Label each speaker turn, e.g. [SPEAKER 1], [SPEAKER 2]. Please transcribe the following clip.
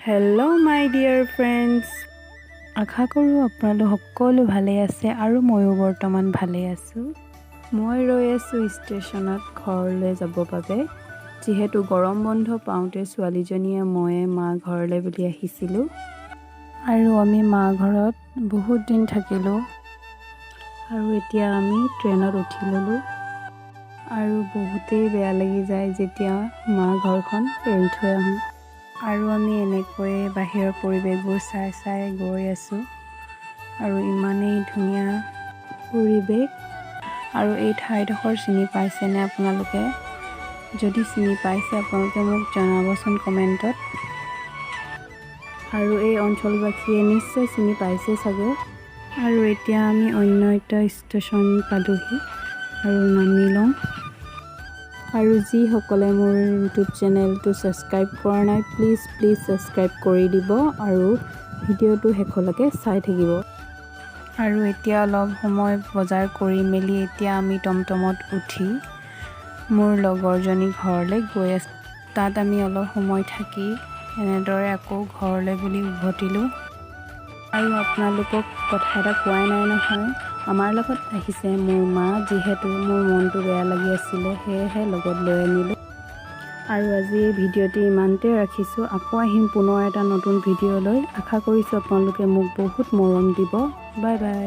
[SPEAKER 1] Hello' মাই dear friends, আশা কৰোঁ আপোনালোক সকলো ভালে আছে আৰু ময়ো বৰ্তমান ভালে আছোঁ। মই ৰৈ আছোঁ ষ্টেচনত ঘৰলৈ যাব বাবে। যিহেতু গৰম বন্ধ পাওঁতে ছোৱালীজনীয়ে ময়ে মা ঘৰলৈ বুলি আহিছিলোঁ আৰু আমি মা ঘৰত বহুত দিন থাকিলোঁ আৰু এতিয়া আমি ট্ৰেইনত উঠি ল'লোঁ আৰু বহুতেই বেয়া লাগি যায় যেতিয়া মা ঘৰখন এৰি থৈ আহোঁ। আৰু আমি এনেকৈয়ে বাহিৰৰ পৰিৱেশবোৰ চাই গৈ আছোঁ আৰু ইমানেই ধুনীয়া পৰিৱেশ। আৰু এই ঠাইডোখৰ চিনি পাইছেনে আপোনালোকে? যদি চিনি পাইছে আপোনালোকে মোক জনাবচোন কমেণ্টত। আৰু এই অঞ্চলবাসীয়ে নিশ্চয় চিনি পাইছে চাগে। আৰু এতিয়া আমি অন্য এটা ষ্টেচন পালোহি আৰু নামি লওঁ। আৰু যিসকলে মোৰ ইউটিউব চেনেলটো ছাবস্ক্ৰাইব কৰা নাই, প্লিজ ছাবস্ক্ৰাইব কৰি দিব আৰু ভিডিঅ'টো শেষলৈকে চাই থাকিব। আৰু এতিয়া অলপ সময় বজাৰ কৰি মেলি এতিয়া আমি টমটমত উঠি মোৰ লগৰজনী ঘৰলৈ গৈ আছোঁ। তাত আমি অলপ সময় থাকি এনেদৰে আকৌ ঘৰলৈ বুলি উভতিলোঁ। আৰু আপোনালোকক কথা এটা কোৱাই নাই নহয়, আমাৰ লগত আহিছে মোৰ মা। যিহেতু মোৰ মনটো বেয়া লাগি আছিলে, সেয়েহে লগত লৈ আনিলোঁ। আৰু আজি এই ভিডিঅ'টি ইমানতে ৰাখিছোঁ। আকৌ আহিম পুনৰ এটা নতুন ভিডিঅ' লৈ। আশা কৰিছোঁ আপোনালোকে মোক বহুত মৰম দিব। Bye bye.